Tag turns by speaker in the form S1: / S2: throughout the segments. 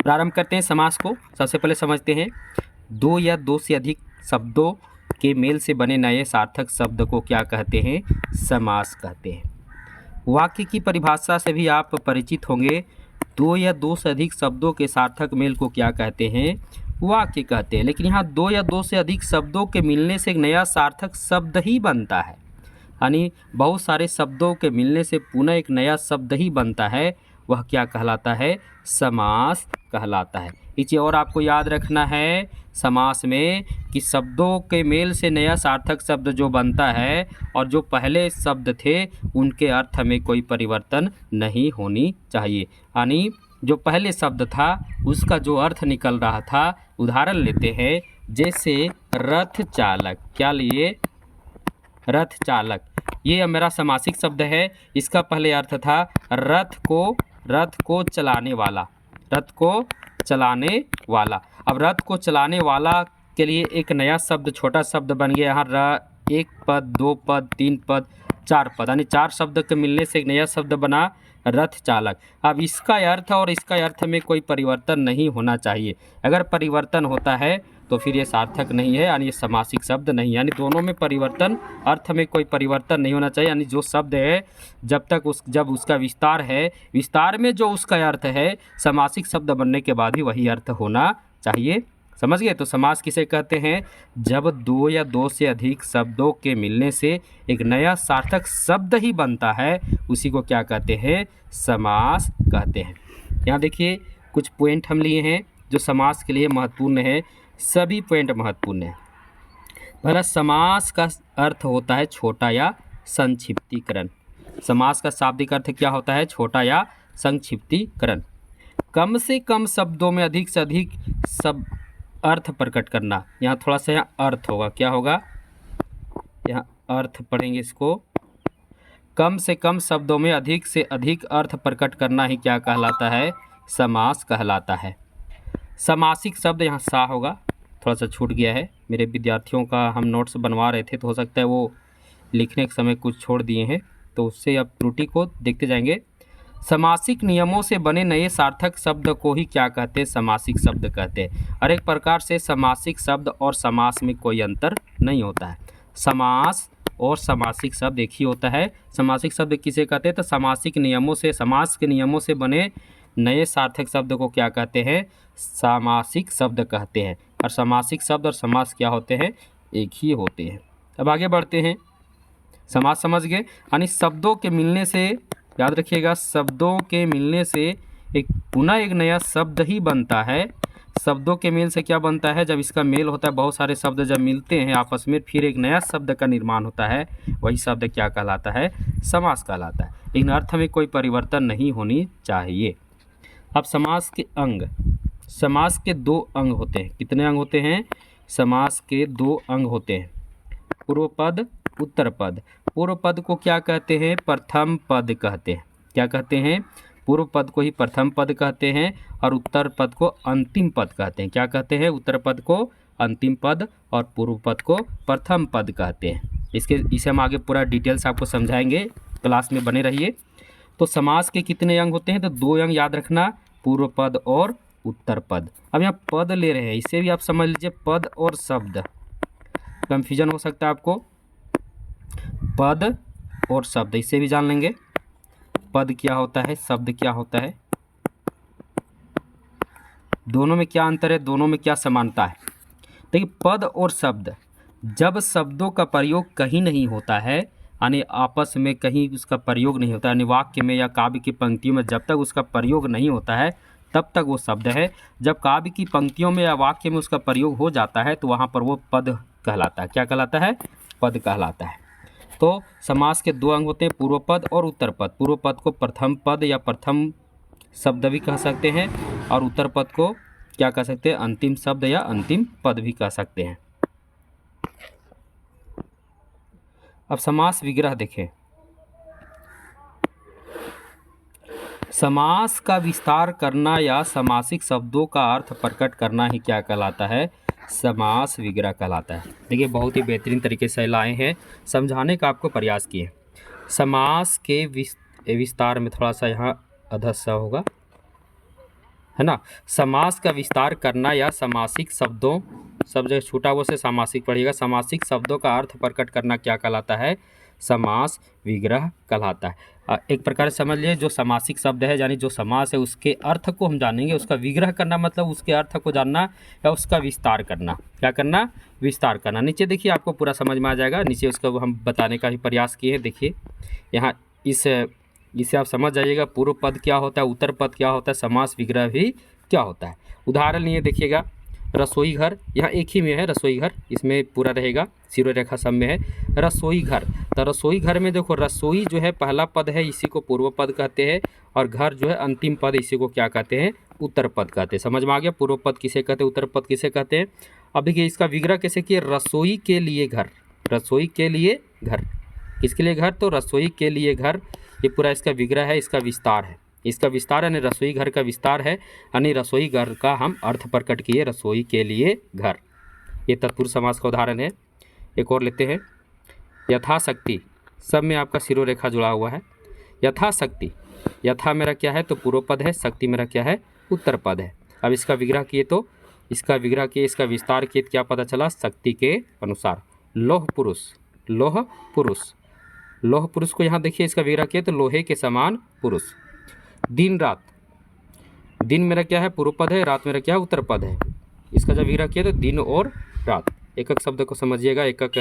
S1: प्रारंभ करते हैं समास को। सबसे पहले समझते हैं, दो या दो से अधिक शब्दों के मेल से बने नए सार्थक शब्द को क्या कहते हैं? समास कहते हैं। वाक्य की परिभाषा से भी आप परिचित होंगे। दो या दो से अधिक शब्दों के सार्थक मेल को क्या कहते हैं? वाक्य कहते हैं। लेकिन यहाँ दो या दो से अधिक शब्दों के मिलने से एक नया सार्थक शब्द ही बनता है, यानी बहुत सारे शब्दों के मिलने से पुनः एक नया शब्द ही बनता है। वह क्या कहलाता है? समास कहलाता है। एक चीज़ और आपको याद रखना है समास में कि शब्दों के मेल से नया सार्थक शब्द जो बनता है और जो पहले शब्द थे उनके अर्थ में कोई परिवर्तन नहीं होनी चाहिए। यानी जो पहले शब्द था उसका जो अर्थ निकल रहा था, उदाहरण लेते हैं जैसे रथ चालक। क्या लिए? रथ चालक। ये मेरा समासिक शब्द है। इसका पहले अर्थ था रथ को चलाने वाला, रथ को चलाने वाला। अब रथ को चलाने वाला के लिए एक नया शब्द, छोटा शब्द बन गया यहाँ एक पद, दो पद, तीन पद, चार पद, यानी चार शब्द के मिलने से एक नया शब्द बना रथ चालक। अब इसका अर्थ और इसका अर्थ में कोई परिवर्तन नहीं होना चाहिए। अगर परिवर्तन होता है तो फिर ये सार्थक नहीं है, यानी ये समासिक शब्द नहीं। यानी दोनों में परिवर्तन, अर्थ में कोई परिवर्तन नहीं होना चाहिए। यानी जो शब्द है जब उसका विस्तार है, विस्तार में जो उसका अर्थ है समासिक शब्द बनने के बाद ही वही अर्थ होना चाहिए। समझ गए? तो समास किसे कहते हैं? जब दो या दो से अधिक शब्दों के मिलने से एक नया सार्थक शब्द ही बनता है, उसी को क्या कहते हैं? समास कहते हैं। यहाँ देखिए कुछ पॉइंट हम लिए हैं जो समास के लिए महत्वपूर्ण है। सभी पॉइंट महत्वपूर्ण है। पहला, समास का अर्थ होता है छोटा या संक्षिप्तीकरण। समास का शाब्दिक अर्थ क्या होता है? छोटा या संक्षिप्तीकरण। कम से कम शब्दों में अधिक से अधिक सब अर्थ प्रकट करना। यहाँ थोड़ा सा यहाँ अर्थ होगा, क्या होगा? यहाँ अर्थ पढ़ेंगे इसको। कम से कम शब्दों में अधिक से अधिक अर्थ प्रकट करना ही क्या कहलाता है? समास कहलाता है। समासिक शब्द यहाँ सा होगा, थोड़ा सा छूट गया है। मेरे विद्यार्थियों का हम नोट्स बनवा रहे थे तो हो सकता है वो लिखने के समय कुछ छोड़ दिए हैं, तो उससे अब त्रुटि को देखते जाएंगे। समासिक नियमों से बने नए सार्थक शब्द को ही क्या कहते हैं? समासिक शब्द कहते हैं। और एक प्रकार से समासिक शब्द और समास में कोई अंतर नहीं होता है। समास और समासिक शब्द एक ही होता है। समासिक शब्द किसे कहते हैं? तो समासिक नियमों से, समास के नियमों से बने नए सार्थक शब्द को क्या कहते हैं? सामासिक शब्द कहते हैं। और समासिक शब्द और समास क्या होते हैं? एक ही होते हैं। अब आगे बढ़ते हैं। समास समझ गए, यानी शब्दों के मिलने से, याद रखिएगा, शब्दों के मिलने से एक पुनः एक नया शब्द ही बनता है। शब्दों के मेल से क्या बनता है? जब इसका मेल होता है, बहुत सारे शब्द जब मिलते हैं आपस में, फिर एक नया शब्द का निर्माण होता है। वही शब्द क्या कहलाता है? समास कहलाता है। लेकिन अर्थ में कोई परिवर्तन नहीं होनी चाहिए। अब समास के अंग। समास के दो अंग होते हैं। कितने अंग होते हैं? समास के दो अंग होते हैं, पूर्व पद, उत्तर पद। पूर्व पद को क्या कहते हैं? प्रथम पद कहते हैं। क्या कहते हैं? पूर्व पद को ही प्रथम पद कहते हैं और उत्तर पद को अंतिम पद कहते हैं। क्या कहते हैं? उत्तर पद को अंतिम पद और पूर्व पद को प्रथम पद कहते हैं। इसे हम आगे पूरा डिटेल्स आपको समझाएंगे, क्लास में बने रहिए। तो समास के कितने अंग होते हैं? तो दो अंग याद रखना, पूर्व पद और उत्तर पद। अब यहाँ पद ले रहे हैं, इसे भी आप समझ लीजिए, पद और शब्द, कंफ्यूजन हो सकता है आपको। पद और शब्द, इसे भी जान लेंगे। पद क्या होता है, शब्द क्या होता है, दोनों में क्या अंतर है, दोनों में क्या समानता है। देखिए, पद और शब्द, जब शब्दों का प्रयोग कहीं नहीं होता है, यानी आपस में कहीं उसका प्रयोग नहीं होता है, यानी वाक्य में या काव्य की पंक्तियों में जब तक उसका प्रयोग नहीं होता है तब तक वो शब्द है। जब काव्य की पंक्तियों में या वाक्य में उसका प्रयोग हो जाता है तो वहाँ पर वो पद कहलाता है। क्या कहलाता है? पद कहलाता है। तो समास के दो अंग होते हैं, पूर्व पद और उत्तर पद। पूर्व पद को प्रथम पद या प्रथम शब्द भी कह सकते हैं और उत्तर पद को क्या कह सकते हैं? अंतिम शब्द या अंतिम पद भी कह सकते हैं। अब समास विग्रह देखें। समास का विस्तार करना या समासिक शब्दों का अर्थ प्रकट करना ही क्या कहलाता है? समास विग्रह कहलाता है। देखिए, बहुत ही बेहतरीन तरीके से लाए हैं, समझाने का आपको प्रयास किए। समास के विस्तार में थोड़ा सा यहाँ अधस्सा होगा, है ना। समास का विस्तार करना या समासिक शब्दों, सब जगह छूटा हुआ से सामासिक पढ़िएगा। समासिक शब्दों का अर्थ प्रकट करना क्या कहलाता है? समास विग्रह कहलाता है। एक प्रकार से समझ लिए, जो समासिक शब्द है यानी जो समास है उसके अर्थ को हम जानेंगे, उसका विग्रह करना मतलब उसके अर्थ को जानना या उसका विस्तार करना। क्या करना? विस्तार करना। नीचे देखिए आपको पूरा समझ में आ जाएगा, नीचे उसका हम बताने का भी प्रयास किए हैं। देखिए यहाँ इसे आप समझ जाइएगा, पूर्व पद क्या होता है, उत्तर पद क्या होता है, समास विग्रह भी क्या होता है। उदाहरण लिए देखिएगा, रसोई घर, यहाँ एक ही में है रसोई घर, इसमें पूरा रहेगा, शिरोरेखा सब में है रसोई घर। तो रसोई घर में देखो, रसोई जो है पहला पद है, इसी को पूर्व पद कहते हैं, और घर जो है अंतिम पद, इसी को क्या कहते हैं? उत्तर पद कहते हैं। समझ में आ गया? पूर्व पद किसे कहते हैं, उत्तर पद किसे कहते हैं। अब देखिए इसका विग्रह कैसे किए, रसोई के लिए घर, रसोई के लिए घर, किसके लिए घर? तो रसोई के लिए घर, ये पूरा इसका विग्रह है, इसका विस्तार है, इसका विस्तार यानी रसोई घर का विस्तार है, यानी रसोई घर का हम अर्थ प्रकट किए, रसोई के लिए घर। ये तत्पुरुष समास का उदाहरण है। एक और लेते हैं, यथाशक्ति, सब में आपका शिरोरेखा जुड़ा हुआ है। यथाशक्ति, यथा मेरा क्या है? तो पूर्व पद है, शक्ति मेरा क्या है? उत्तर पद है। अब इसका विग्रह किए तो इसका विग्रह किए, इसका विस्तार किए, क्या पता चला? शक्ति के अनुसार। लोह पुरुष, लोह पुरुष, लोह पुरुष को यहाँ देखिए इसका विग्रह किया तो लोहे के समान पुरुष। दिन रात, दिन मेरा क्या है? पूर्व पद है, रात मेरा क्या है? उत्तर पद है। इसका जब विग्रह किया तो दिन और रात। एक एक शब्द को समझिएगा, एक एक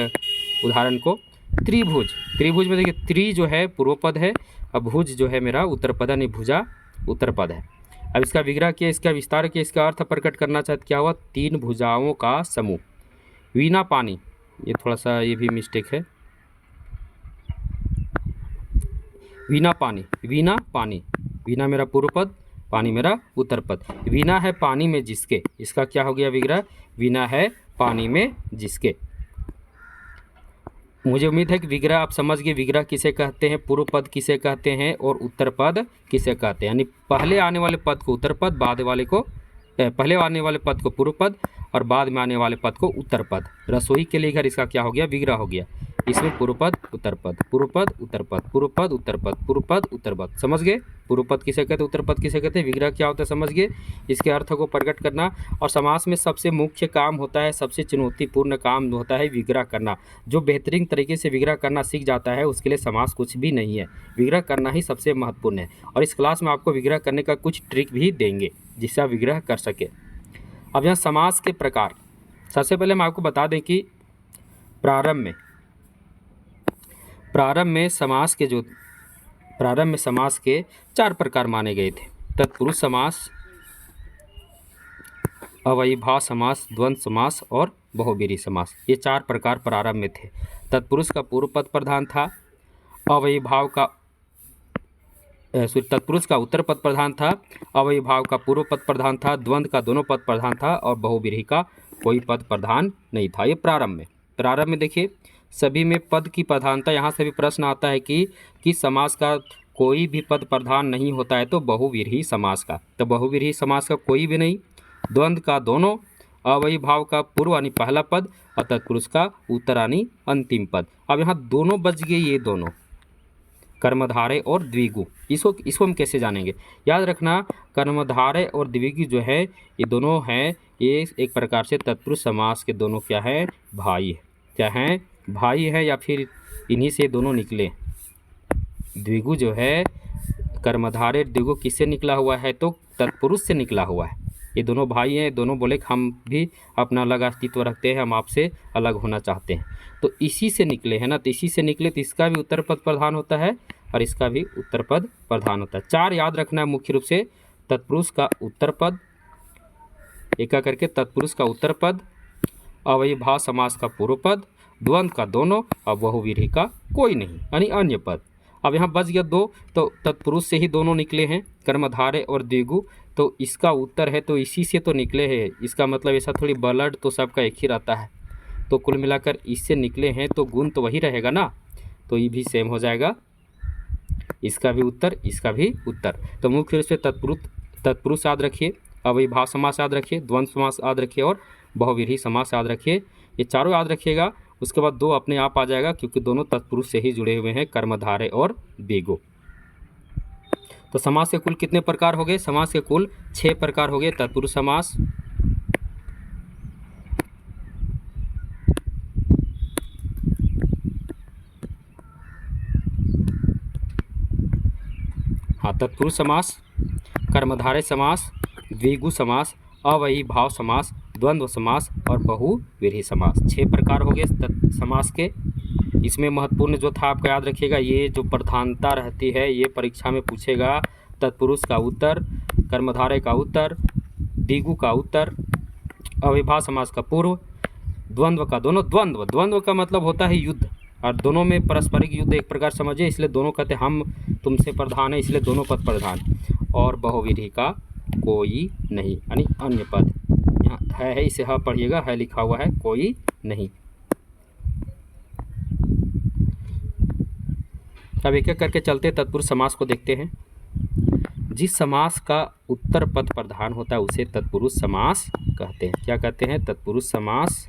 S1: उदाहरण को। त्रिभुज, त्रिभुज में देखिए त्रि जो है पूर्व पद है, अब भुज जो है मेरा उत्तर पद यानी भुजा उत्तर पद है। अब इसका विग्रह किया, इसका विस्तार किया, इसका अर्थ प्रकट करना चाहते, क्या हुआ? तीन भुजाओं का समूह। वीणा पानी, ये थोड़ा सा ये भी मिस्टेक है, वीणा पानी, वीणा पानी, वीणा मेरा पूर्व पद, पानी मेरा उत्तर पद। वीणा है पानी में जिसके, इसका क्या हो गया विग्रह? वीणा है पानी में जिसके। मुझे उम्मीद है कि विग्रह आप समझ गए, विग्रह किसे कहते हैं, पूर्व पद किसे कहते हैं और उत्तर पद किसे कहते हैं। यानी पहले आने वाले पद को उत्तर पद, बाद वाले को पहले आने वाले पद को पूर्व पद और बाद में आने वाले पद को उत्तर पद। रसोई के लिए घर, इसका क्या हो गया? विग्रह हो गया। इसमें पूर्व पद उत्तर पद, पूर्व पद उत्तर पद, पूर्व पद उत्तर पद, पूर्व पद उत्तर पद। समझ गए? पूर्व पद किसे कहते हैं, उत्तर पद किसे कहते हैं, विग्रह क्या होता है समझ गए। इसके अर्थ को प्रकट करना, और समास में सबसे मुख्य काम होता है, सबसे चुनौतीपूर्ण काम होता है विग्रह करना। जो बेहतरीन तरीके से विग्रह करना सीख जाता है उसके लिए समास कुछ भी नहीं है, विग्रह करना ही सबसे महत्वपूर्ण है। और इस क्लास में आपको विग्रह करने का कुछ ट्रिक भी देंगे जिससे आप विग्रह कर सके। अब यहाँ समास के प्रकार, सबसे पहले हम आपको बता दें कि प्रारंभ में समास के 4 प्रकार माने गए थे। तत्पुरुष समास, अव्ययीभाव समास, द्वंद्व समास और बहुव्रीहि समास। ये 4 प्रकार प्रारंभ में थे। तत्पुरुष का पूर्व पद प्रधान था, अव्ययीभाव का तत्पुरुष का उत्तर पद प्रधान था, अव्ययीभाव का पूर्व पद प्रधान था, द्वंद्व का दोनों पद प्रधान था और बहुव्रीहि का कोई पद प्रधान नहीं था। ये प्रारंभ में देखिए सभी में पद की प्रधानता। यहाँ से भी प्रश्न आता है कि समास का कोई भी पद प्रधान नहीं होता है तो बहुव्रीहि समास का, तो बहुव्रीहि समास का कोई भी नहीं। द्वंद्व का दोनों, अव्ययीभाव का पूर्व यानी पहला पद और तत्पुरुष का उत्तर यानी अंतिम पद। अब यहाँ दोनों बच गए, ये दोनों कर्मधारय और द्विगु। इसको हम कैसे जानेंगे? याद रखना, कर्मधारय और द्विगु जो है ये दोनों हैं, ये एक प्रकार से तत्पुरुष समास के दोनों क्या है? भाई है। क्या हैं? भाई है, या फिर इन्हीं से दोनों निकले। द्विगु जो है, कर्मधारय द्विगु किससे निकला हुआ है? तो तत्पुरुष से निकला हुआ है। ये दोनों भाई हैं, दोनों बोले कि हम भी अपना अलग अस्तित्व रखते हैं, हम आपसे अलग होना चाहते हैं, तो इसी से निकले हैं ना। तो इसी से निकले तो इसका भी उत्तर पद प्रधान होता है और इसका भी उत्तर पद प्रधान होता है। 4 याद रखना है मुख्य रूप से, तत्पुरुष का उत्तर पद, एक करके तत्पुरुष का उत्तर पद, अव्ययीभाव समास का पूर्व पद, द्वंद्व का दोनों और बहुव्रीहि का कोई नहीं यानी अन्य पद। अब यहाँ बच गया 2, तो तत्पुरुष से ही दोनों निकले हैं, कर्मधारय और द्विगु, तो इसका उत्तर है तो इसी से तो निकले हैं। इसका मतलब ऐसा थोड़ी ब्लड तो सबका एक ही रहता है, तो कुल मिलाकर इससे निकले हैं तो गुण तो वही रहेगा ना, तो ये भी सेम हो जाएगा, इसका भी उत्तर, इसका भी उत्तर। तो मुख्य रूप से तत्पुरुष याद रखिए, अव्ययीभाव समास याद रखिए, द्वंद्व समास याद रखिए और बहुव्रीहि समास याद रखिए। ये चारों याद रखिएगा, उसके बाद 2 अपने आप आ जाएगा क्योंकि दोनों तत्पुरुष से ही जुड़े हुए हैं, कर्मधारय और द्विगु। तो समास के कुल कितने प्रकार हो गए? समास के कुल 6 प्रकार हो गए। तत्पुरुष समास, हाँ, तत्पुरुष समास, कर्मधारय समास, द्विगु समास, अवयवी भाव समास, द्वंद्व समास और बहुव्रीहि समास। 6 प्रकार हो गए समास के। इसमें महत्वपूर्ण जो था आपका याद रखिएगा, ये जो प्रधानता रहती है ये परीक्षा में पूछेगा। तत्पुरुष का उत्तर, कर्मधारय का उत्तर, द्विगु का उत्तर, अविभाव समास का पूर्व, द्वंद्व का दोनों। द्वंद्व का मतलब होता है युद्ध, और दोनों में पारस्परिक युद्ध एक प्रकार समझिए, इसलिए दोनों कहते हम तुमसे प्रधान है, इसलिए दोनों पद प्रधान। और बहुव्रीहि का कोई नहीं, यानी अन्य पद। यहाँ है इसे ह पढ़िएगा, है लिखा हुआ है, कोई नहीं। अब एक एक करके चलते तत्पुरुष समास को देखते हैं। जिस समास का उत्तर पद प्रधान होता है उसे तत्पुरुष समास कहते हैं। क्या कहते हैं? तत्पुरुष समास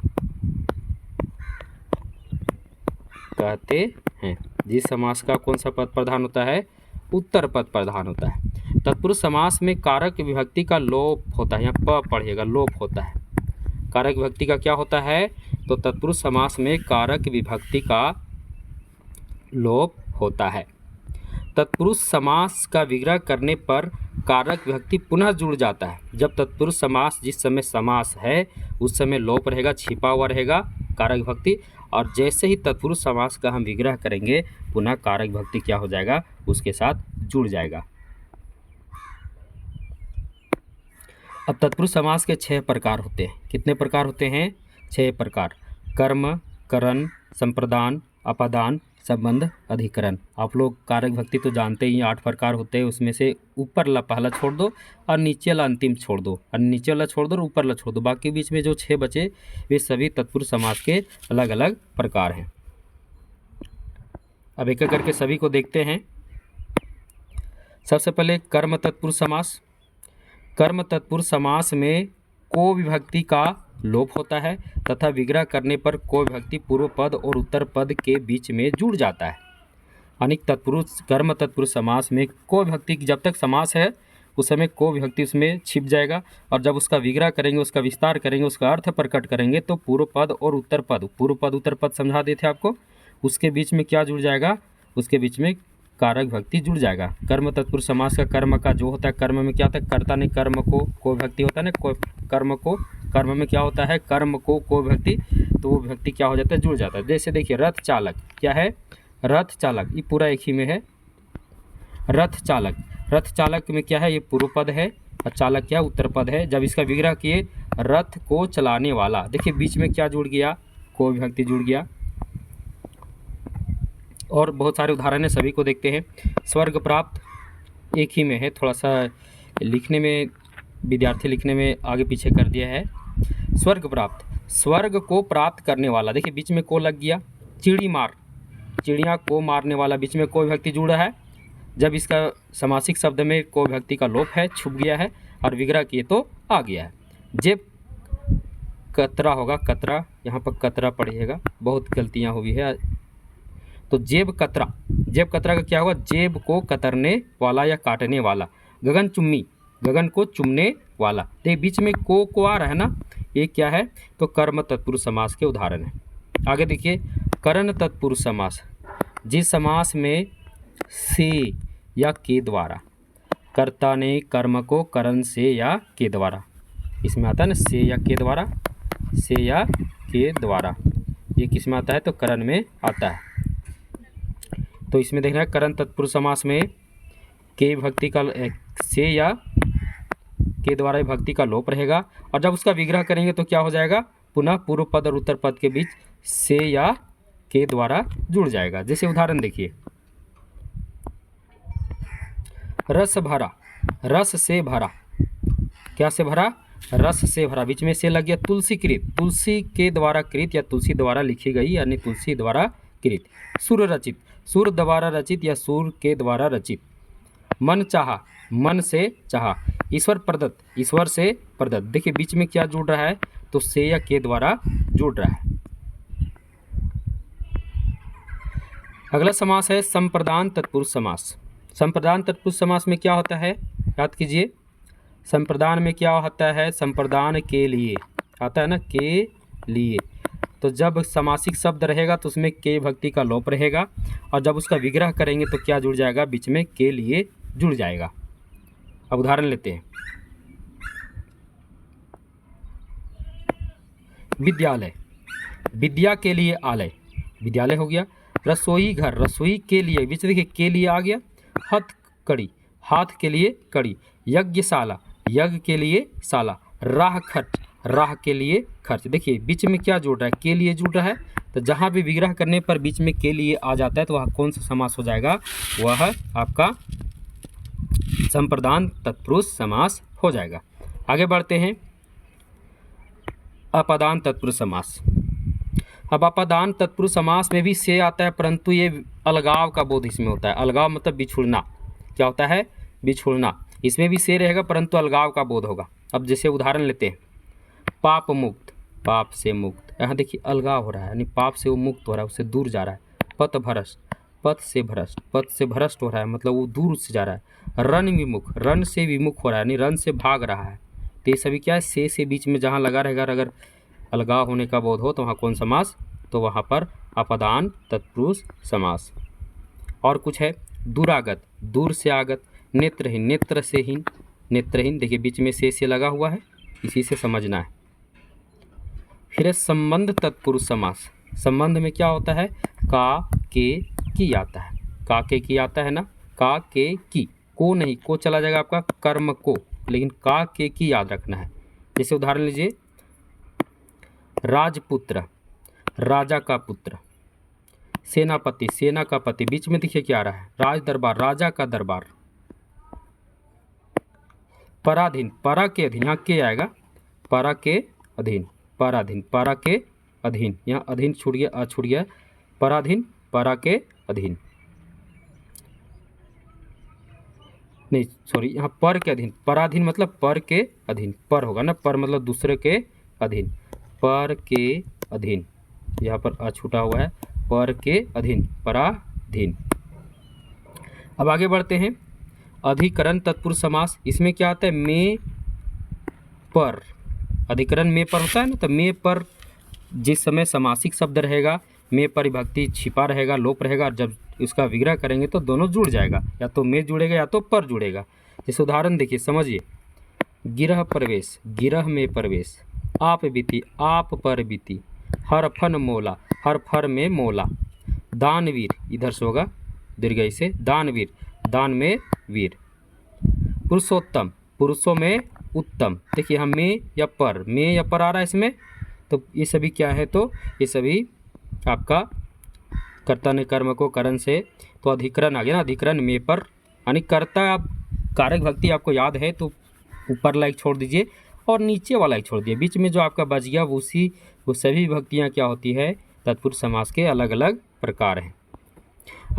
S1: कहते हैं। जिस समास का कौन सा पद प्रधान होता है? उत्तर पद प्रधान होता है। तत्पुरुष समास में कारक विभक्ति का लोप होता है। यहाँ प पढ़िएगा, लोप होता है। कारक विभक्ति का क्या होता है? तो तत्पुरुष समास में कारक विभक्ति का लोप होता है। तत्पुरुष समास का विग्रह करने पर कारक विभक्ति पुनः जुड़ जाता है। जब तत्पुरुष समास जिस समय समास है उस समय लोप रहेगा, छिपा हुआ रहेगा कारक विभक्ति, और जैसे ही तत्पुरुष समास का हम विग्रह करेंगे पुनः कारक विभक्ति क्या हो जाएगा? उसके साथ जुड़ जाएगा। अब तत्पुरुष समास के 6 प्रकार होते हैं। कितने प्रकार होते हैं? 6 प्रकार। कर्म, करण, संप्रदान, अपादान, संबंध, अधिकरण। आप लोग कारक विभक्ति तो जानते ही 8 प्रकार होते हैं, उसमें से ऊपर ला पहला छोड़ दो और नीचे वाला अंतिम छोड़ दो, और नीचे वाला छोड़ दो और ऊपर वाला छोड़ दो। बाकी बीच में जो 6 बचे वे सभी तत्पुरुष समास के अलग अलग प्रकार हैं। अब एक एक करके सभी को देखते हैं। सबसे पहले कर्म तत्पुरुष समास। कर्म तत्पुरुष समास में को विभक्ति का लोप होता है तथा विग्रह करने पर को विभक्ति पूर्व पद और उत्तर पद के बीच में जुड़ जाता है। यानी तत्पुरुष कर्म तत्पुरुष समास में को विभक्ति जब तक समास है उस समय को विभक्ति उसमें छिप जाएगा, और जब उसका विग्रह करेंगे, उसका विस्तार करेंगे, उसका अर्थ प्रकट करेंगे तो पूर्व पद और उत्तर पद, पूर्व पद उत्तर पद समझा देते आपको, उसके बीच में क्या जुड़ जाएगा? उसके बीच में कारक विभक्ति जुड़ जाएगा। कर्म तत्पुरुष समास का कर्म का जो होता है, कर्म में क्या होता है? कर्ता ने कर्म को विभक्ति होता है ना, कर्म में क्या होता है? कर्म को विभक्ति, तो वो विभक्ति क्या हो जाता है? जुड़ जाता है। जैसे देखिए रथ चालक, क्या है? रथ चालक, ये पूरा एक ही में है। रथ चालक, रथ चालक में क्या है? ये पूर्व पद है और चालक क्या? उत्तर पद है। जब इसका विग्रह किए रथ को चलाने वाला, देखिए बीच में क्या जुड़ गया? को विभक्ति जुड़ गया। और बहुत सारे उदाहरण है, सभी को देखते हैं। स्वर्ग प्राप्त एक ही में है, थोड़ा सा लिखने में विद्यार्थी लिखने में आगे पीछे कर दिया है। स्वर्ग प्राप्त, स्वर्ग को प्राप्त करने वाला, देखिए बीच में को लग गया। चिड़ी मार, चिड़िया को मारने वाला, बीच में को विभक्ति जुड़ा है। जब इसका समासिक शब्द में को विभक्ति का लोप है, छुप गया है, और विग्रह किए तो आ गया है। जेब कतरा होगा, कतरा, यहाँ पर कतरा पढ़िएगा, बहुत गलतियाँ हुई है। तो जेब कतरा, जेब कतरा का क्या होगा? जेब को कतरने वाला या काटने वाला। गगन चुम्मी, गगन को चुमने वाला। तो बीच में को आ रहा है ना, ये क्या है? तो कर्म तत्पुरुष समास के उदाहरण है। आगे देखिए करण तत्पुरुष समास। जिस समास में से या के द्वारा, कर्ता ने कर्म को करण से या के द्वारा, इसमें आता है ना से या के द्वारा, से या के द्वारा, ये किस में आता है? तो करण में आता है। तो इसमें देखना है करण तत्पुरुष समास में के विभक्ति का से या के द्वारा विभक्ति का लोप रहेगा, और जब उसका विग्रह करेंगे तो क्या हो जाएगा? पुनः पूर्व पद और उत्तर पद के बीच से या के द्वारा जुड़ जाएगा। जैसे उदाहरण देखिए, रस भरा, रस से भरा, क्या से भरा? रस से भरा, बीच में से लग गया। तुलसी कृत, तुलसी के द्वारा कृत या तुलसी द्वारा लिखी गई, यानी तुलसी द्वारा कृत। सुर रचित, सुर द्वारा रचित या सुर के द्वारा रचित। मन चाहा, मन से चाहा। ईश्वर प्रदत्त, ईश्वर से प्रदत्त, देखिए बीच में क्या जुड़ रहा है? तो से या के द्वारा जुड़ रहा है। अगला समास है संप्रदान तत्पुरुष समास। संप्रदान तत्पुरुष समास में क्या होता है, याद कीजिए। संप्रदान में क्या होता है, संप्रदान के लिए आता है ना, के लिए। तो जब समासिक शब्द रहेगा तो उसमें के भक्ति का लोप रहेगा, और जब उसका विग्रह करेंगे तो क्या जुड़ जाएगा, बीच में के लिए जुड़ जाएगा। अब उदाहरण लेते हैं। विद्यालय, विद्या के लिए आलय, विद्यालय हो गया। रसोई घर, रसोई के लिए, बीच देखिए के लिए आ गया। हथकड़ी, हाथ के लिए कड़ी। यज्ञशाला, यज्ञ के लिए शाला। राह खर्च, राह के लिए खर्च। देखिए बीच में क्या जुड़ रहा है, के लिए जुड़ रहा है। तो जहाँ भी विग्रह करने पर बीच में के लिए आ जाता है तो वह कौन सा समास हो जाएगा, वह आपका संप्रदान तत्पुरुष समास हो जाएगा। आगे बढ़ते हैं। अपादान तत्पुरुष समास। अब अपादान तत्पुरुष समास में भी से आता है, परंतु ये अलगाव का बोध इसमें होता है। अलगाव मतलब बिछुड़ना, क्या होता है, बिछुड़ना। इसमें भी से रहेगा परंतु अलगाव का बोध होगा। अब जैसे उदाहरण लेते हैं, पाप मुक्त, पाप से मुक्त। यहाँ देखिए अलगाव हो रहा है, यानी पाप से वो मुक्त हो रहा है, उससे दूर जा रहा है। पथ भ्रष्ट, पथ से भ्रष्ट, पथ से भ्रष्ट हो रहा है, मतलब वो दूर से जा रहा है। रन विमुख, रन से विमुख हो रहा है, यानी रन से भाग रहा है। तो ये सभी क्या है, से बीच में जहाँ लगा रहेगा, अगर अलगाव होने का बोध हो तो वहाँ कौन समास, तो वहाँ पर अपदान तत्पुरुष समास। और कुछ है, दुरागत, दूर से आगत। नेत्रहीन, नेत्र से हीन, नेत्रहीन। देखिए बीच में से लगा हुआ है, इसी से समझना है। फिर है संबंध तत्पुरुष समास। संबंध में क्या होता है, का के की आता है, का के की आता है ना, का के की, को नहीं, को चला जाएगा आपका कर्म को, लेकिन का के की याद रखना है। जैसे उदाहरण लीजिए, राजपुत्र, राजा का पुत्र। सेनापति, सेना का पति। बीच में देखिए क्या आ रहा है, राज दरबार, राजा का दरबार। पराधीन, परा के अधीन, यहाँ के आएगा, परा के अधीन, पराधीन, परा के अधीन। यहाँ अधीन छूट गया, छूट गया। पराधीन, परा के अधीन, नहीं सॉरी, यहाँ पर के अधीन। पराधीन मतलब पर के अधीन, पर होगा ना, पर मतलब दूसरे के अधीन, पर के अधीन। यहाँ पर छूटा हुआ है, पर के अधीन, पराधीन। अब आगे बढ़ते हैं। अधिकरण तत्पुरुष समास। इसमें क्या आता है, में पर। अधिकरण में पर होता है ना, तो में पर जिस समय समासिक शब्द रहेगा, में पर विभक्ति छिपा रहेगा, लोप रहेगा, और जब इसका विग्रह करेंगे तो दोनों जुड़ जाएगा, या तो में जुड़ेगा या तो पर जुड़ेगा। जैसे उदाहरण देखिए, समझिए। गिरह प्रवेश, गिरह में प्रवेश। आप बीती, आप पर बीती। हर फन मोला, हर फर में मोला। दानवीर, इधर से होगा दीर्घई से, दानवीर, दान में वीर। पुरुषोत्तम, पुरुषों में उत्तम। देखिए हम में या पर, में या पर आ रहा है इसमें, तो ये सभी क्या है, तो ये सभी आपका कर्ता ने कर्म को करण से, तो अधिकरण आ गया ना, अधिकरण में पर, यानी कर्ता। आप कारक भक्ति आपको याद है तो ऊपर लाइक छोड़ दीजिए और नीचे वाला लाइक छोड़ दीजिए। बीच में जो आपका बच गया वो सभी भक्तियाँ क्या होती है, तत्पुरुष समास के अलग अलग प्रकार हैं।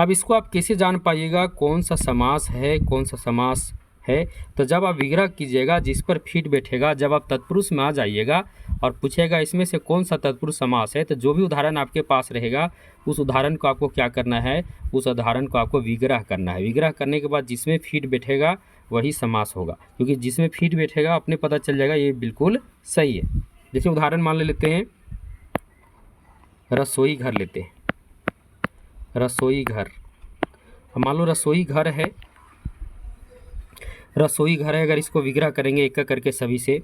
S1: अब इसको आप कैसे जान पाइएगा कौन सा समास है, कौन सा समास है, तो जब आप विग्रह कीजिएगा, जिस पर फिट बैठेगा, जब आप तत्पुरुष में आ जाइएगा और पूछेगा इसमें से कौन सा तत्पुरुष समास है, तो जो भी उदाहरण आपके पास रहेगा उस उदाहरण को आपको क्या करना है, उस उदाहरण को आपको विग्रह करना है। विग्रह करने के बाद जिसमें फिट बैठेगा वही समास होगा, क्योंकि जिसमें फिट बैठेगा अपने पता चल जाएगा ये बिल्कुल सही है। जैसे उदाहरण मान लेते हैं, रसोई घर लेते हैं। रसोई घर, मान लो रसोई घर है, रसोई घर है, अगर इसको विग्रह करेंगे एक करके सभी से,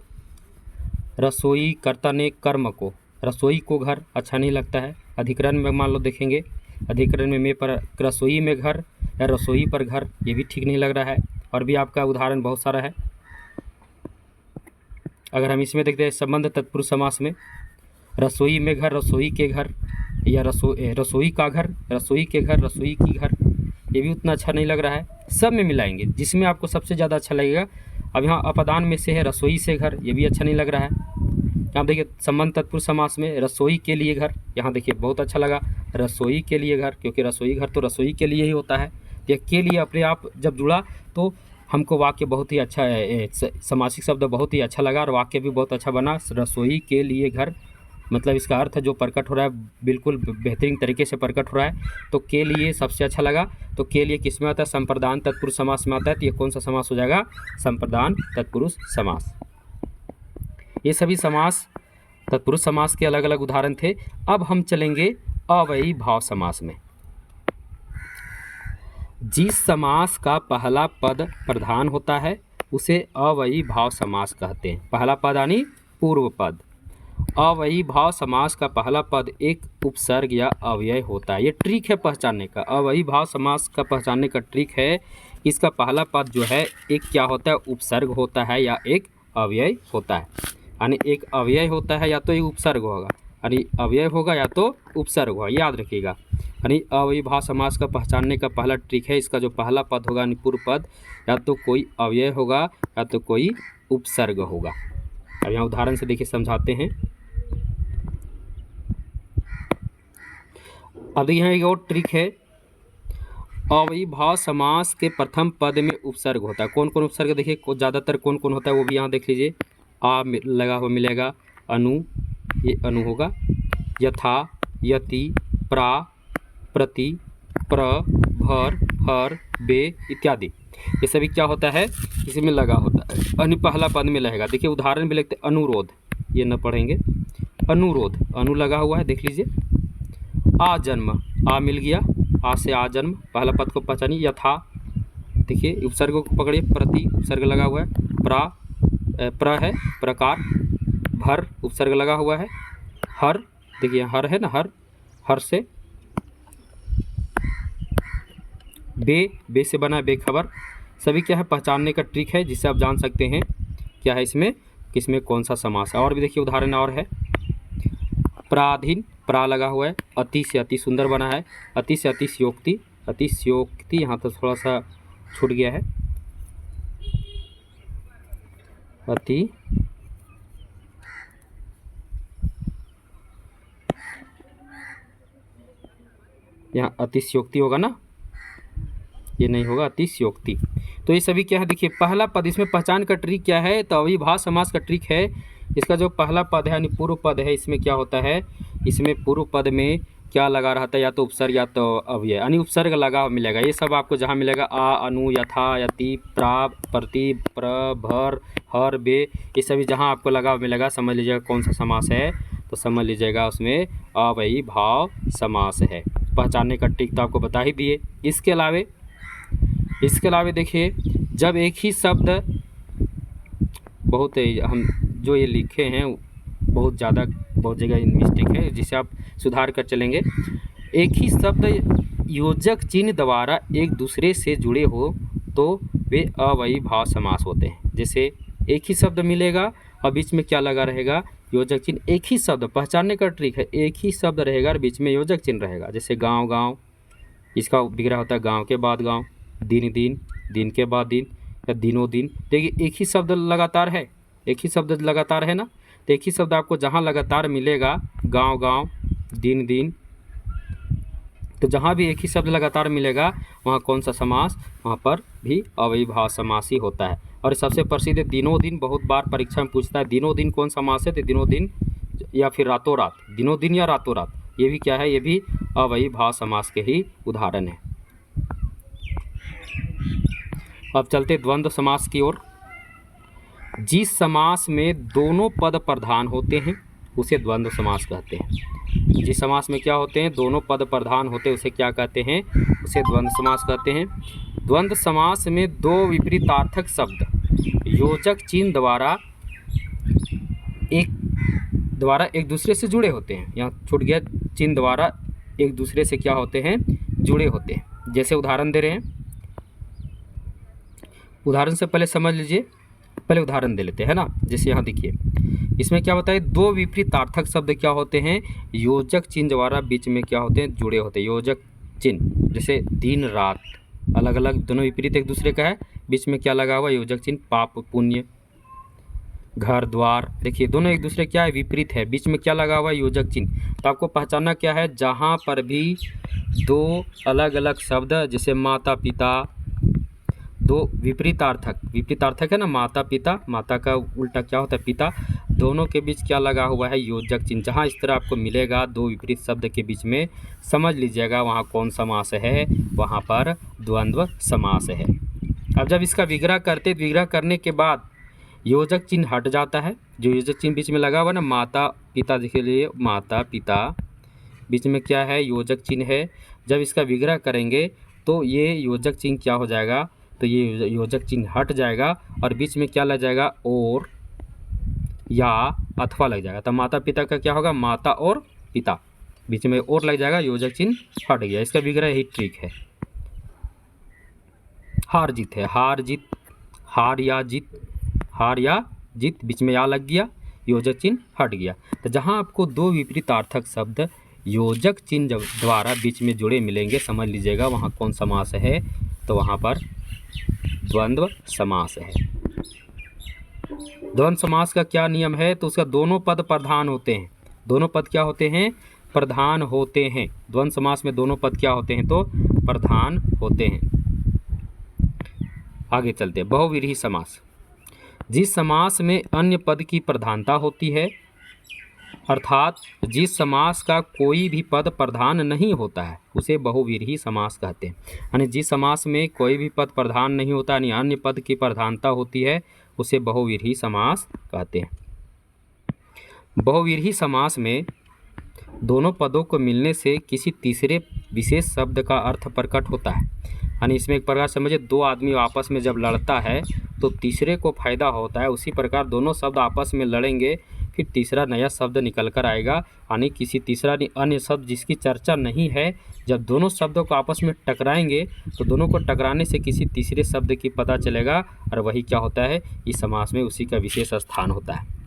S1: रसोई कर्ता ने कर्म को, रसोई को घर अच्छा नहीं लगता है। अधिकरण में मान लो देखेंगे, अधिकरण में पर रसोई में घर या रसोई पर घर, ये भी ठीक नहीं लग रहा है। और भी आपका उदाहरण बहुत सारा है। अगर हम इसमें देखते हैं संबंध तत्पुरुष समास में, रसोई में घर, रसोई के घर, या रसोई का घर, रसोई के घर, रसोई की घर, ये भी उतना अच्छा नहीं लग रहा है। सब में मिलाएंगे, जिसमें आपको सबसे ज़्यादा अच्छा लगेगा। अब यहाँ अपदान में से है रसोई से घर, ये भी अच्छा नहीं लग रहा है। यहाँ देखिए संबंध तत्पुरुष समास में रसोई के लिए घर, यहाँ देखिए बहुत अच्छा लगा, रसोई के लिए घर, क्योंकि रसोई घर तो रसोई के लिए ही होता है। ये के लिए अपने आप जब जुड़ा तो हमको वाक्य बहुत ही अच्छा है, समासिक शब्द बहुत ही अच्छा लगा और वाक्य भी बहुत अच्छा बना। रसोई के लिए घर, मतलब इसका अर्थ जो प्रकट हो रहा है बिल्कुल बेहतरीन तरीके से प्रकट हो रहा है। तो के लिए सबसे अच्छा लगा, तो के लिए किस में आता है? संप्रदान तत्पुरुष समास में आता है। तो ये कौन सा समास हो जाएगा? संप्रदान तत्पुरुष समास। ये सभी समास तत्पुरुष समास के अलग अलग उदाहरण थे। अब हम चलेंगे अव्ययी भाव समास में। जिस समास का पहला पद प्रधान होता है उसे अव्ययी भाव समास कहते हैं। पहला पद यानी पूर्व पद। अव्ययी भाव समास का पहला पद एक उपसर्ग या अव्यय होता है। ये ट्रिक है पहचानने का। अव्ययी भाव समास का पहचानने का ट्रिक है, इसका पहला पद जो है एक क्या होता है? उपसर्ग होता है या एक अव्यय होता है। यानी एक अव्यय होता है या तो एक उपसर्ग होगा, यानी अव्यय होगा या तो उपसर्ग होगा, याद रखिएगा। यानी अव्ययी भाव समास का पहचानने का पहला ट्रिक है, इसका जो पहला पद होगा यानी पूर्व पद या तो कोई अव्यय होगा या तो कोई उपसर्ग होगा। अब यहाँ उदाहरण से देखिए समझाते हैं। अब यहाँ एक और ट्रिक है। अव्ययी भाव समास के प्रथम पद में उपसर्ग होता है। कौन कौन उपसर्ग देखिए ज़्यादातर कौन कौन होता है वो भी यहाँ देख लीजिए। आ लगा हुआ मिलेगा, अनु, ये अनु होगा, यथा, यति, प्रा, प्रति, प्र, भर, हर, बे इत्यादि। ये सभी क्या होता है? इसी में लगा होता है, यानी पहला पद में लगेगा। देखिए उदाहरण भी लिखते हैं। अनुरोध, ये न पढ़ेंगे। अनुरोध, अनु लगा हुआ है, देख लीजिए। आ जन्म, आ मिल गया, आ से आ जन्म, पहला पद को पहचानिए। यथा, देखिए उपसर्ग को पकड़िए, प्रति उपसर्ग लगा हुआ है, प्र है प्रकार, भर उपसर्ग लगा हुआ है, हर देखिए हर है ना, हर से, बे से बना है बेखबर। सभी क्या है? पहचानने का ट्रिक है जिससे आप जान सकते हैं क्या है इसमें, किसमें कौन सा समास है। और भी देखिए उदाहरण और है। प्राधीन, प्रा लगा हुआ है, अति से अति सुंदर बना है, अति से अतिशयोक्ति, अतिशयोक्ति यहाँ तो थोड़ा सा छूट गया है, अति यहाँ अतिशयोक्ति होगा ना, ये नहीं होगा, अतिशयोक्ति। तो ये सभी क्या है? देखिए पहला पद, इसमें पहचान का ट्रिक क्या है? तो अव्ययी भाव समास का ट्रिक है, इसका जो पहला पद है यानी पूर्व पद है, इसमें क्या होता है? इसमें पूर्व पद में क्या लगा रहता है? या तो उपसर्ग या तो अव्यय, यानी उपसर्ग लगा मिलेगा। ये सब आपको जहाँ मिलेगा आ, अनु, यथा, यति, प्रा, प्रति, प्र, भर, हर, बे, ये सभी जहाँ आपको लगा मिलेगा समझ लीजिएगा कौन सा समास है। तो समझ लीजिएगा उसमें अव्ययी भाव समास है। पहचानने का ट्रिक तो आपको बता ही दिए। इसके अलावा देखिए जब एक ही शब्द, बहुत हम जो ये लिखे हैं बहुत जगह मिस्टेक है जिसे आप सुधार कर चलेंगे। एक ही शब्द योजक चिन्ह द्वारा एक दूसरे से जुड़े हो तो वे अव्ययी भाव समास होते हैं। जैसे एक ही शब्द मिलेगा और बीच में क्या लगा रहेगा? योजक चिन्ह। एक ही शब्द, पहचानने का ट्रिक है, एक ही शब्द रहेगा और बीच में योजक चिन्ह रहेगा। जैसे गांव, गांव, इसका विग्रह होता है गांव के बाद गांव, दिन, दिन, दिन के बाद दिन, या दिनों दिन। देखिए एक ही शब्द लगातार है, एक ही शब्द लगातार है ना, तो एक ही शब्द आपको जहाँ लगातार मिलेगा, गांव, गांव, दिन, दिन, तो जहाँ भी एक ही शब्द लगातार मिलेगा वहाँ कौन सा समास? वहाँ पर भी अव्ययी भाव समास ही होता है। और सबसे प्रसिद्ध है दिनों दिन, बहुत बार परीक्षा में पूछता है दिनों दिन कौन समास है? तो दिनों दिन या फिर रातों रात, दिनों दिन या रातों रात, ये भी क्या है? ये भी अव्ययी भाव समास के ही उदाहरण है। अब चलते द्वंद्व समास की ओर। जिस समास में दोनों पद प्रधान होते हैं उसे द्वंद्व समास कहते हैं। जिस समास में क्या होते हैं? दोनों पद प्रधान होते हैं, उसे क्या कहते हैं? उसे द्वंद्व समास कहते हैं। द्वंद्व समास में दो विपरीतार्थक शब्द योजक चिन्ह द्वारा एक दूसरे से जुड़े होते हैं। यहाँ छूट गया, चिन्ह द्वारा एक दूसरे से क्या होते हैं? जुड़े होते हैं। जैसे उदाहरण दे रहे हैं, उदाहरण से पहले समझ लीजिए, पहले उदाहरण दे लेते हैं ना। जैसे यहाँ देखिए, इसमें क्या होता है? दो विपरीतार्थक शब्द क्या होते हैं? योजक चिन्ह द्वारा बीच में क्या होते हैं? जुड़े होते हैं। योजक चिन्ह, जैसे दिन रात, अलग अलग, दोनों विपरीत एक दूसरे का है, बीच में क्या लगा हुआ? योजक चिन्ह। पाप पुण्य, घर द्वार, देखिए दोनों एक दूसरे क्या है? विपरीत है, बीच में क्या लगा हुआ? योजक चिन्ह। तो आपको पहचानना क्या है? जहाँ पर भी दो अलग अलग शब्द, जैसे माता पिता, दो विपरीतार्थक है ना, माता पिता, माता का उल्टा क्या होता है? पिता। दोनों के बीच क्या लगा हुआ है, योजक चिन्ह। जहाँ इस तरह आपको मिलेगा दो विपरीत शब्द के बीच में, समझ लीजिएगा वहाँ कौन समास है, वहाँ पर द्वंद्व समास है। अब जब इसका विग्रह करते, विग्रह करने के बाद योजक चिन्ह हट जाता है। जो योजक चिन्ह बीच में लगा हुआ ना, माता पिता, के लिए माता पिता, बीच में क्या है, योजक चिन्ह है। जब इसका विग्रह करेंगे तो ये योजक चिन्ह क्या हो जाएगा, तो ये योजक चिन्ह हट जाएगा और बीच में क्या लग जाएगा, और या अथवा लग जाएगा। तो माता पिता का क्या होगा, माता और पिता, बीच में और लग जाएगा, योजक चिन्ह हट गया। इसका विग्रह ही ट्रिक है। हार जीत है, हार जीत, हार या जीत, हार या जीत, बीच में या लग गया, योजक चिन्ह हट गया। तो जहाँ आपको दो विपरीतार्थक शब्द योजक चिन्ह द्वारा बीच में जुड़े मिलेंगे, समझ लीजिएगा वहाँ कौन समास है, तो वहाँ पर द्वंद्व समास है। द्वंद्व समास का क्या नियम है, तो उसका दोनों पद प्रधान होते हैं। दोनों पद क्या होते हैं, प्रधान होते हैं। द्वंद्व समास में दोनों पद क्या होते हैं, तो प्रधान होते हैं। आगे चलते हैं। बहुव्रीहि समास, जिस समास में अन्य पद की प्रधानता होती है, अर्थात जिस समास का कोई भी पद प्रधान नहीं होता है, उसे बहुव्रीहि समास कहते हैं। यानी जिस समास में कोई भी पद प्रधान नहीं होता, यानी अन्य पद की प्रधानता होती है, उसे बहुव्रीहि समास कहते हैं। बहुव्रीहि समास में दोनों पदों को मिलने से किसी तीसरे विशेष शब्द का अर्थ प्रकट होता है। यानी इसमें एक प्रकार समझिए, दो आदमी आपस में जब लड़ता है तो तीसरे को फायदा होता है। उसी प्रकार दोनों शब्द आपस में लड़ेंगे, फिर तीसरा नया शब्द निकल कर आएगा। यानी किसी तीसरा अन्य शब्द जिसकी चर्चा नहीं है, जब दोनों शब्दों को आपस में टकराएंगे तो दोनों को टकराने से किसी तीसरे शब्द की पता चलेगा, और वही क्या होता है, इस समास में उसी का विशेष स्थान होता है।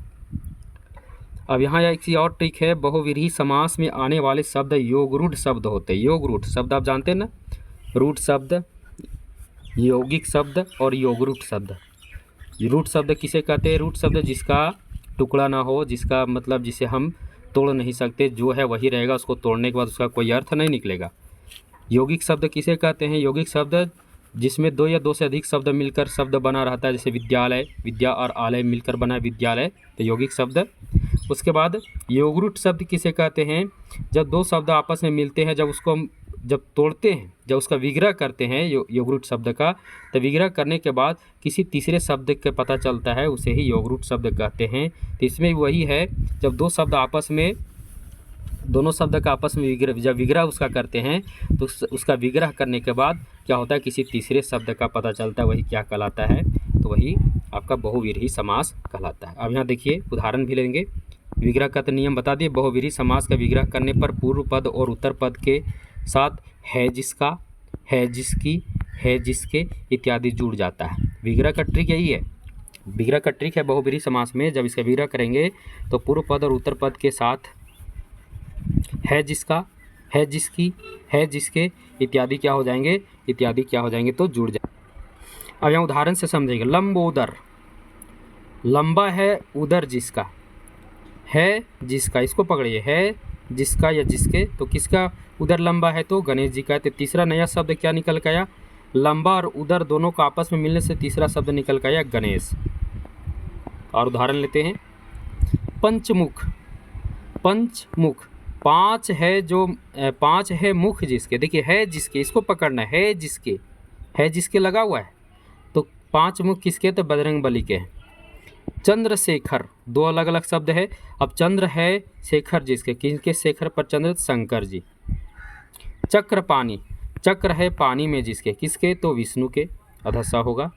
S1: अब यहाँ एक और ट्रिक है। बहुव्रीहि समास में आने वाले शब्द योगरूढ़ शब्द होते हैं। योगरूढ़ शब्द आप जानते हैं ना, रूढ़ शब्द, यौगिक शब्द और योगरूढ़ शब्द। रूढ़ शब्द किसे कहते हैं, रूढ़ शब्द जिसका टुकड़ा ना हो, जिसका मतलब जिसे हम तोड़ नहीं सकते, जो है वही रहेगा, उसको तोड़ने के बाद उसका कोई अर्थ नहीं निकलेगा। यौगिक शब्द किसे कहते हैं, यौगिक शब्द जिसमें दो या दो से अधिक शब्द मिलकर शब्द बना रहता है, जैसे विद्यालय, विद्या और आलय मिलकर बना विद्यालय, तो यौगिक शब्द। उसके बाद योगरूढ़ शब्द किसे कहते हैं, जब दो शब्द आपस में मिलते हैं, जब उसको हम जब तोड़ते हैं, जब उसका विग्रह करते हैं योगरूढ़ शब्द का, तो विग्रह करने के बाद किसी तीसरे शब्द का पता चलता है, उसे ही योगरूढ़ शब्द कहते हैं। तो इसमें वही है, जब दो शब्द आपस में, दोनों शब्द का आपस में विग्रह, जब विग्रह उसका करते हैं तो उसका विग्रह करने के बाद क्या होता है, किसी तीसरे शब्द का पता चलता है, वही क्या कहलाता है, तो वही आपका बहुव्रीहि समास कहलाता है। अब यहाँ देखिए उदाहरण भी लेंगे। विग्रह का तो नियम बता दिए। बहुव्रीहि समास का विग्रह करने पर पूर्व पद और उत्तर पद के साथ है जिसका, है जिसकी, है जिसके इत्यादि जुड़ जाता है। विग्रह का ट्रिक यही है। विग्रह का ट्रिक है बहुव्रीहि समास में, जब इसका विग्रह करेंगे तो पूर्व पद और उत्तर पद के साथ है जिसका, है जिसकी, है जिसके इत्यादि क्या हो जाएंगे, इत्यादि क्या हो जाएंगे, तो जुड़ जाएंगे। अब यहाँ उदाहरण से समझेंगे। लंबोदर, लंबा है उदर जिसका, है जिसका, इसको पकड़िए, है जिसका या जिसके, तो किसका उदर लंबा है, तो गणेश जी का। तो तीसरा नया शब्द क्या निकल के आया, लंबा और उदर दोनों का आपस में मिलने से तीसरा शब्द निकल के आया, गणेश। और उदाहरण लेते हैं। पंचमुख, पंचमुख, पांच है जो, पांच है मुख जिसके, देखिए है जिसके, इसको पकड़ना है जिसके, है जिसके लगा हुआ है, तो पांच मुख किसके, तो बजरंगबली के हैं। चंद्रशेखर, दो अलग अलग शब्द है। अब चंद्र है, शेखर जिसके, किसके शेखर पर चंद्र, शंकर जी। चक्र पानी, चक्र है पानी में जिसके, किसके, तो विष्णु के, अधसा होगा।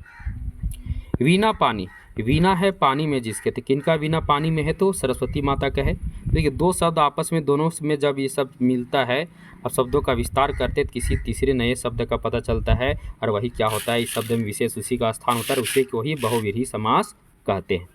S1: वीणा पानी, वीणा है पानी में जिसके, तो किनका वीणा पानी में है, तो सरस्वती माता का है। देखिए दो शब्द आपस में, दोनों में जब ये सब मिलता है, अब शब्दों का विस्तार करते तो किसी तीसरे नए शब्द का पता चलता है, और वही क्या होता है, इस शब्द में विशेष उसी का स्थान होता है, उसे को ही बहुव्रीहि समास कहते हैं।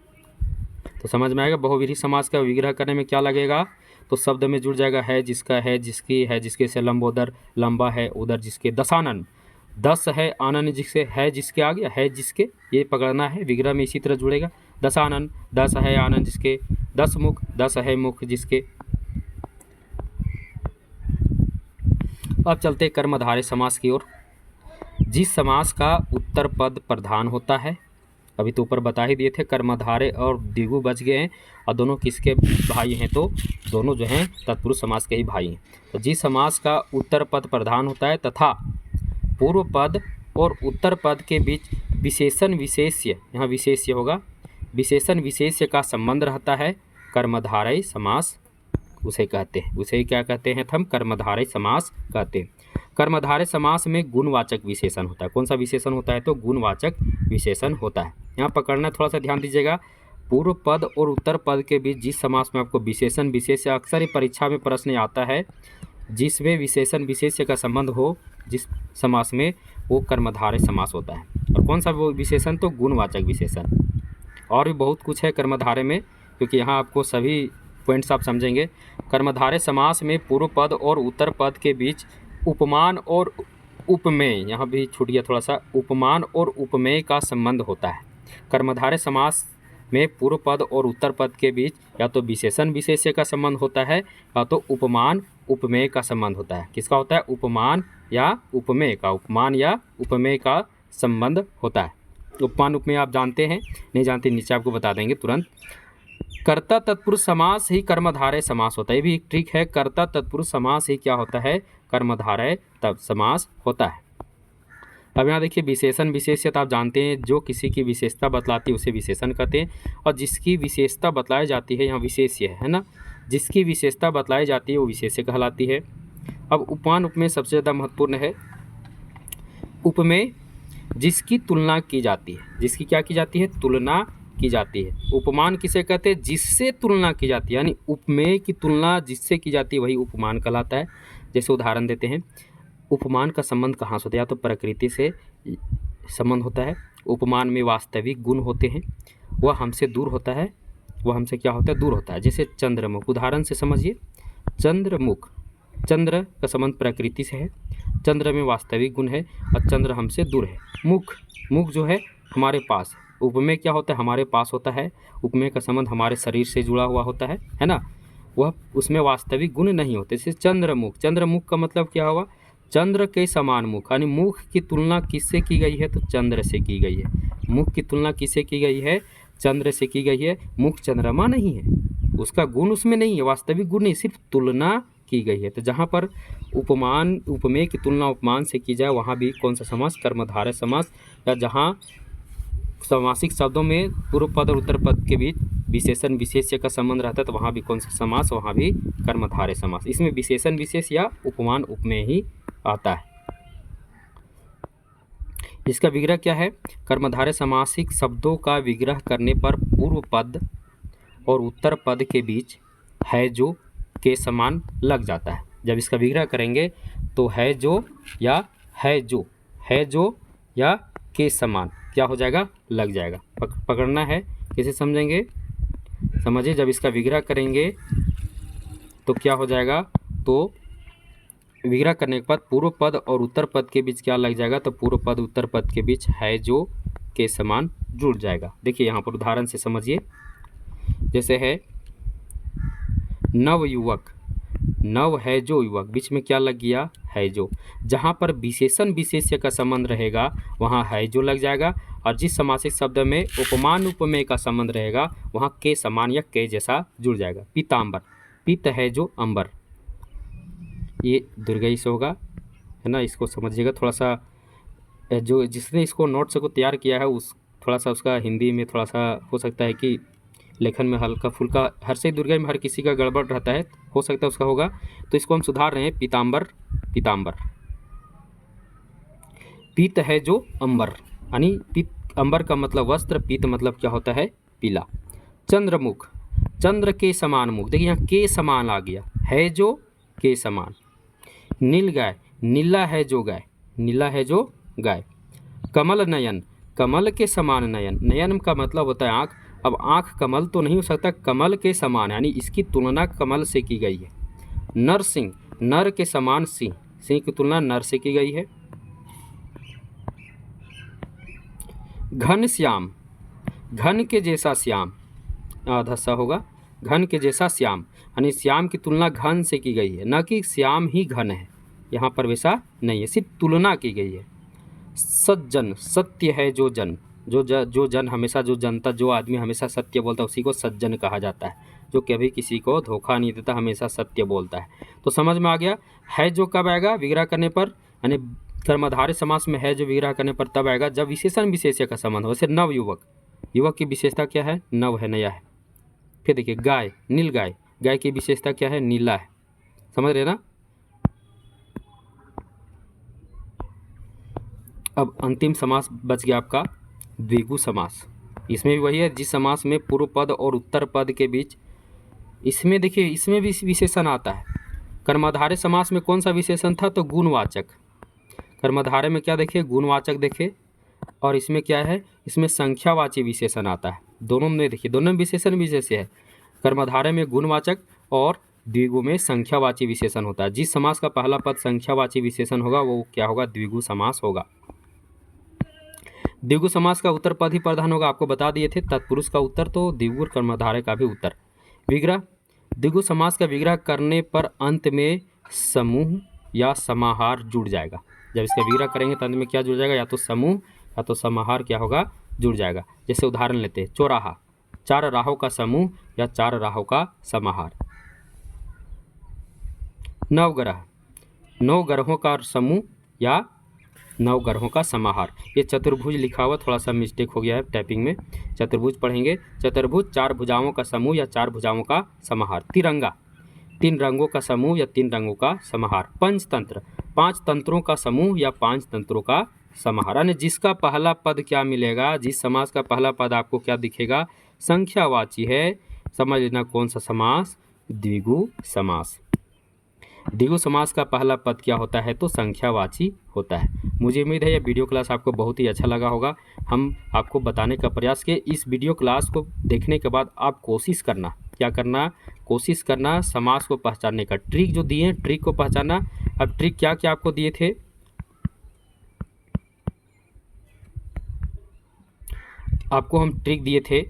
S1: तो समझ में आएगा। बहुव्रीहि समास का विग्रह करने में क्या लगेगा, तो शब्द में जुड़ जाएगा है जिसका, है जिसकी, है जिसके से लंबोदर, लंबा है उदर जिसके। दशानन, दस है आनंद जिससे, है जिसके आ गया, है जिसके, ये पकड़ना है, विग्रह में इसी तरह जुड़ेगा। दशानन, दस है आनंद जिसके। दस मुख, दस है मुख जिसके। अब चलते कर्मधारय समास की ओर। जिस समास का उत्तर पद प्रधान होता है, अभी तो ऊपर बता ही दिए थे, कर्मधारय और द्विगु बच गए हैं, और दोनों किसके भाई हैं, तो दोनों जो हैं तत्पुरुष समास के ही भाई हैं। तो जिस समास का उत्तर पद प्रधान होता है तथा पूर्व पद और उत्तर पद के बीच विशेषण विशेष्य, यहाँ विशेष्य होगा, विशेषण विशेष्य का संबंध रहता है, कर्मधारय समास उसे कहते हैं। उसे क्या कहते हैं, हम कर्मधारय समास कहते हैं। कर्मधारय समास में गुणवाचक विशेषण होता है। कौन सा विशेषण होता है, तो गुणवाचक विशेषण होता है। यहाँ पकड़ना, थोड़ा सा ध्यान दीजिएगा, पूर्व पद और उत्तर पद के बीच जिस समास में आपको विशेषण विशेष्य, अक्सर ही परीक्षा में प्रश्न आता है, जिसमें विशेषण विशेष्य का संबंध हो जिस समास में, वो कर्मधारय समास होता है। और कौन सा वो विशेषण, तो गुणवाचक विशेषण। और भी बहुत कुछ है कर्मधारय में, क्योंकि यहाँ आपको सभी पॉइंट्स आप समझेंगे। कर्मधारय समास में पूर्व पद और उत्तर पद के बीच उपमान और उपमेय, यहाँ भी छूट गया थोड़ा सा, उपमान और उपमेय का संबंध होता है। कर्मधारय समास में पूर्व पद और उत्तर पद के बीच या तो विशेषण विशेष्य का संबंध होता है, या तो उपमान उपमेय का संबंध होता है। किसका होता है, उपमान या उपमेय का, उपमान या उपमेय का संबंध होता है। उपमान उपमेय आप जानते हैं, नहीं जानते नीचे आपको बता देंगे तुरंत। कर्ता तत्पुरुष समास ही कर्मधारय समास होता है। ये भी एक ट्रिक है, कर्ता तत्पुरुष समास ही क्या होता है, कर्मधारय तब समास होता है। अब यहाँ देखिए, विशेषण विशेष्यता आप जानते हैं, जो किसी की विशेषता बतलाती है उसे विशेषण कहते हैं, और जिसकी विशेषता बतलाई जाती है, यहाँ विशेष्य है ना, जिसकी विशेषता बतलाई जाती है वो विशेष्य कहलाती है। अब उपमान उपमेय सबसे ज़्यादा महत्वपूर्ण है। उपमेय जिसकी तुलना की जाती है, जिसकी क्या की जाती है, तुलना की जाती है। उपमान किसे कहते हैं, जिससे तुलना की जाती है, यानी उपमेय की तुलना जिससे की जाती है वही उपमान कहलाता है। जैसे उदाहरण देते हैं, उपमान का संबंध कहाँ से होता है, या तो प्रकृति से संबंध होता है, उपमान में वास्तविक गुण होते हैं, वह हमसे दूर होता है, वह हमसे क्या होता है, दूर होता है। जैसे चंद्रमुख, उदाहरण से समझिए, चंद्रमुख, चंद्र का संबंध प्रकृति से है, चंद्र में वास्तविक गुण है, और चंद्र हमसे दूर है। मुख, मुख जो है हमारे पास, उपमेय क्या होता है, हमारे पास होता है, उपमेय का संबंध हमारे शरीर से जुड़ा हुआ होता है ना, वह उसमें वास्तविक गुण नहीं होते। जैसे चंद्रमुख, चंद्रमुख का मतलब क्या हुआ, चंद्र के समान मुख, यानी मुख की तुलना किससे की गई है, तो चंद्र से की गई है। मुख की तुलना किससे की गई है, चंद्र से की गई है। मुख चंद्रमा नहीं है, उसका गुण उसमें नहीं है, वास्तविक गुण नहीं, सिर्फ तुलना की गई है। तो जहाँ पर उपमान उपमेय की तुलना उपमान से की जाए, वहाँ भी कौन सा समास, कर्मधारय समास। या जहाँ समासिक शब्दों में पूर्व पद और उत्तर पद के बीच विशेषण विशेष्य का संबंध रहता है, तो वहाँ भी कौन सा समास, वहाँ भी कर्मधारय समास। इसमें विशेषण विशेष या उपमान उपमेय ही आता है। इसका विग्रह क्या है, कर्मधारय समासिक शब्दों का विग्रह करने पर पूर्व पद और उत्तर पद के बीच है जो के समान लग जाता है। जब इसका विग्रह करेंगे तो है जो या है जो, है जो या के समान क्या हो जाएगा, लग जाएगा। पकड़ना है, कैसे समझेंगे, समझिए। जब इसका विग्रह करेंगे तो क्या हो जाएगा, तो विग्रह करने के बाद पूर्व पद और उत्तर पद के बीच क्या लग जाएगा, तो पूर्व पद उत्तर पद के बीच है जो के समान जुड़ जाएगा। देखिए यहाँ पर उदाहरण से समझिए, जैसे है नव युवक, नव है जो युवक, बीच में क्या लग गया, है जो। जहाँ पर विशेषण विशेष्य का संबंध रहेगा वहाँ है जो लग जाएगा, और जिस समासिक शब्द में उपमान उपमेय का संबंध रहेगा वहाँ के समान या के जैसा जुड़ जाएगा। पीताम्बर, पीत है जो अंबर, ये दीर्घई से होगा, है ना, इसको समझिएगा थोड़ा सा। जो जिसने इसको नोट्स को तैयार किया है उस थोड़ा सा उसका हिंदी में थोड़ा सा हो सकता है कि लेखन में हल्का फुल्का, हर से दीर्घई में हर किसी का गड़बड़ रहता है, हो सकता है उसका होगा, तो इसको हम सुधार रहे हैं। पीताम्बर, पीताम्बर, पीत है जो अंबर, यानी पीत, अंबर का मतलब वस्त्र, पीत मतलब क्या होता है, पीला। चंद्रमुख, चंद्र के समान मुख, देखिए यहाँ के समान आ गया, है जो के समान। नील गाय, नीला है जो गाय, नीला है जो गाय। कमल नयन, कमल के समान नयन, नयन का मतलब होता है आँख। अब आँख कमल तो नहीं हो सकता, कमल के समान, यानी इसकी तुलना कमल से की गई है। नरसिंह, नर के समान सिंह, सिंह की तुलना नर से की गई है। घनश्याम, घन के जैसा श्याम, आधा सा होगा, घन के जैसा श्याम, यानी श्याम की तुलना घन से की गई है, न कि श्याम ही घन है, यहाँ पर वैसा नहीं है, सिर्फ तुलना की गई है। सज्जन, सत्य है जो जन, जो जन हमेशा, जो जनता, जो आदमी हमेशा सत्य बोलता है उसी को सज्जन कहा जाता है। जो कभी किसी को धोखा नहीं देता, हमेशा सत्य बोलता है। तो समझ में आ गया। है जो कब आएगा विग्रह करने पर, यानी कर्मधारय समास में है जो विग्रह करने पर तब आएगा जब विशेषण विशेष्य का संबंध हो। वैसे नव युवक, युवक की विशेषता क्या है? नव है, नया है। फिर देखिए गाय, नील गाय, गाय की विशेषता क्या है? नीला है। समझ रहे ना। अब अंतिम समास बच गया आपका द्विगु समास। इसमें भी वही है, जिस समास में पूर्व पद और उत्तर पद के बीच, इसमें देखिए इसमें भी विशेषण आता है। कर्मधारय समास में कौन सा विशेषण था? तो गुणवाचक। कर्मधारय में क्या देखे? गुणवाचक देखे। और इसमें क्या है? इसमें संख्यावाची विशेषण आता है। दोनों में देखिए, दोनों में विशेषण विशेष्य है। कर्मधारय में गुणवाचक और द्विगु में संख्यावाची विशेषण होता है। जिस समास का पहला पद संख्यावाची विशेषण होगा वो क्या होगा? द्विगु समास होगा। द्विगु समास का उत्तर पद ही प्रधान होगा, आपको बता दिए थे। तत्पुरुष का उत्तर तो द्विगु, कर्मधारय का भी उत्तर। विग्रह, द्विगु समास का विग्रह करने पर अंत में समूह या समाहार जुड़ जाएगा। जब इसका विग्रह करेंगे तो अंत में क्या जुड़ जाएगा? या तो समूह या तो समाहार क्या होगा? जुड़ जाएगा। जैसे उदाहरण लेते हैं, चौराहा, चार राहों का समूह या चार राहों का समाहार। नवग्रह, नौ ग्रहों का समूह या नौ ग्रहों का समाहार। ये चतुर्भुज लिखा हुआ, थोड़ा सा मिस्टेक हो गया है टाइपिंग में। चतुर्भुज पढ़ेंगे, चतुर्भुज चार भुजाओं का समूह या चार भुजाओं का समाहार। तिरंगा, तीन रंगों का समूह या तीन रंगों का समाहार। पंचतंत्र, पांच तंत्रों का समूह या पांच तंत्रों का समाहार। यानी जिसका पहला पद क्या मिलेगा, जिस समास का पहला पद आपको क्या दिखेगा? संख्यावाची है। समझ लेना कौन सा समास? द्विगु समास। द्विगु समास का पहला पद क्या होता है? तो संख्यावाची होता है। मुझे उम्मीद है यह वीडियो क्लास आपको बहुत ही अच्छा लगा होगा। हम आपको बताने का प्रयास किए। इस वीडियो क्लास को देखने के बाद आप कोशिश करना, क्या करना? कोशिश करना समास को पहचानने का। ट्रिक जो दिए हैं, ट्रिक को पहचानना। अब ट्रिक क्या क्या आपको दिए थे? आपको हम ट्रिक दिए थे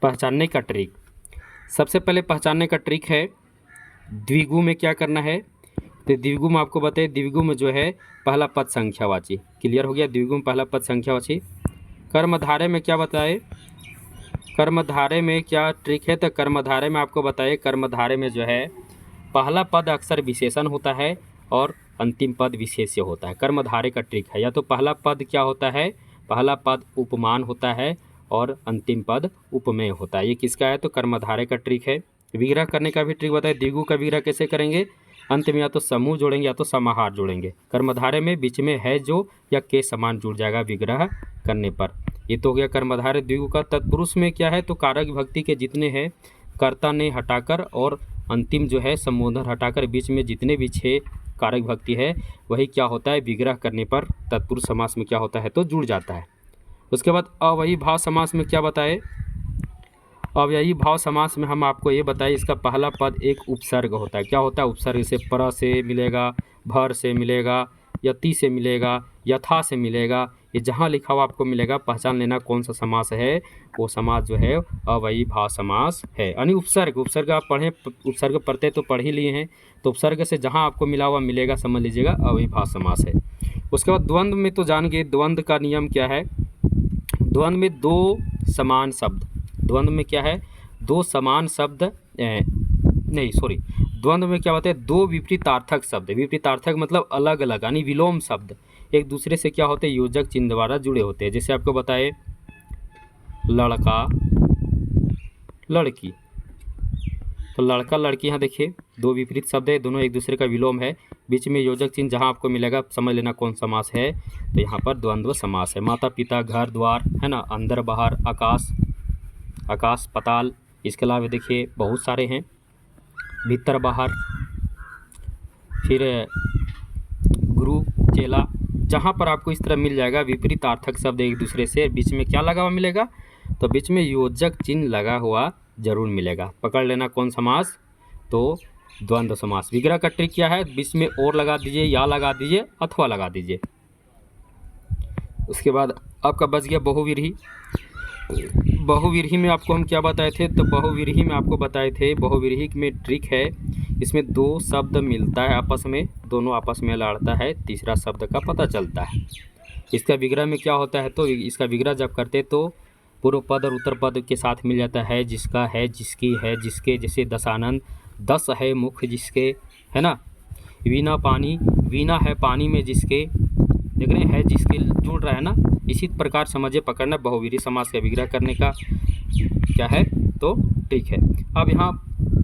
S1: पहचानने का ट्रिक। सबसे पहले पहचानने का ट्रिक है द्विगु में क्या करना है। तो द्विगु में आपको बताइए, द्विगु में जो है पहला पद संख्यावाची। क्लियर हो गया? द्विगु में पहला पद संख्यावाची। कर्मधारय में क्या बताए? कर्मधारय में क्या ट्रिक है? तो कर्मधारय में आपको बताइए, कर्मधारय में जो है पहला पद अक्सर विशेषण होता है और अंतिम पद विशेष्य होता है। कर्मधारय का ट्रिक है, या तो पहला पद क्या होता है? पहला पद उपमान होता है और अंतिम पद उपमेय होता है। ये किसका है? तो कर्मधारय का ट्रिक है। विग्रह करने का भी ट्रिक बताए। द्विगु का विग्रह कैसे करेंगे? अंत में या तो समूह जोड़ेंगे या तो समाहार जोड़ेंगे। कर्मधारय में बीच में है जो या के समान जुड़ जाएगा विग्रह करने पर। ये तो हो गया कर्मधारय द्विगु का। तत्पुरुष में क्या है? तो कारक विभक्ति के जितने हैं कर्ता ने हटाकर और अंतिम जो है संबोधन हटाकर बीच में जितने भी 6 कारक विभक्ति है वही क्या होता है? विग्रह करने पर तत्पुरुष समास में क्या होता है? तो जुड़ जाता है। उसके बाद अव्ययी भाव समास में क्या बताए? अव्ययी भाव समास में हम आपको ये बताइए, इसका पहला पद एक उपसर्ग होता है। क्या होता है? उपसर्ग से पर से मिलेगा, भर से मिलेगा, यति से मिलेगा, यथा से मिलेगा। ये जहाँ लिखा हुआ आपको मिलेगा, पहचान लेना कौन सा समास है। वो समास जो है अव्ययी भाव समास है। यानी उपसर्ग, उपसर्ग आप पढ़ें, उपसर्ग पढ़ते तो पढ़ ही लिए हैं, तो उपसर्ग से जहाँ आपको मिला हुआ मिलेगा समझ लीजिएगा अव्ययी भाव समास है। उसके बाद द्वंद्व में तो जान गए, द्वंद्व का नियम क्या है? द्वंद्व में दो समान शब्द, द्वंद्व में क्या है? दो समान शब्द द्वंद्व में क्या होता है? दो विपरीतार्थक शब्द। विपरीतार्थक मतलब अलग अलग, यानी विलोम शब्द एक दूसरे से क्या होते हैं? योजक चिन्ह द्वारा जुड़े होते हैं। जैसे आपको बताए लड़का लड़की, तो लड़का लड़की, यहाँ देखिए दो विपरीत शब्द है, दोनों एक दूसरे का विलोम है, बीच में योजक चिन्ह जहाँ आपको मिलेगा समझ लेना कौन समास है। तो यहाँ पर द्वंद्व समास है। माता पिता, घर द्वार, है ना, अंदर बाहर, आकाश आकाश पाताल। इसके अलावा देखिए बहुत सारे हैं, भीतर बाहर, फिर गुरु चेला। जहाँ पर आपको इस तरह मिल जाएगा विपरीतार्थक शब्द एक दूसरे से, बीच में क्या लगा हुआ मिलेगा? तो बीच में योजक चिन्ह लगा हुआ जरूर मिलेगा। पकड़ लेना कौन समास? तो द्वंद्व समास। विग्रह का ट्रिक क्या है? बीच में और लगा दीजिए, या लगा दीजिए, अथवा लगा दीजिए। उसके बाद आपका बच गया बहुव्रीहि। बहुव्रीहि में आपको हम क्या बताए थे? तो बहुव्रीहि में आपको बताए थे, बहुव्रीहि में ट्रिक है इसमें दो शब्द मिलता है आपस में, दोनों आपस में लड़ता है, तीसरा शब्द का पता चलता है। इसका विग्रह में क्या होता है, तो इसका विग्रह जब करते तो पूर्व पद और उत्तर पद के साथ मिल जाता है, जिसका, है, जिसकी, है, जिसके, जैसे दशानन, दस है मुख जिसके, है ना। वीणा पानी, वीणा है पानी में जिसके, देख रहे हैं, है जिसके जुड़ रहा है ना। इसी प्रकार समझे पकड़ना बहुव्रीहि समास का विग्रह करने का क्या है, तो ठीक है। अब यहाँ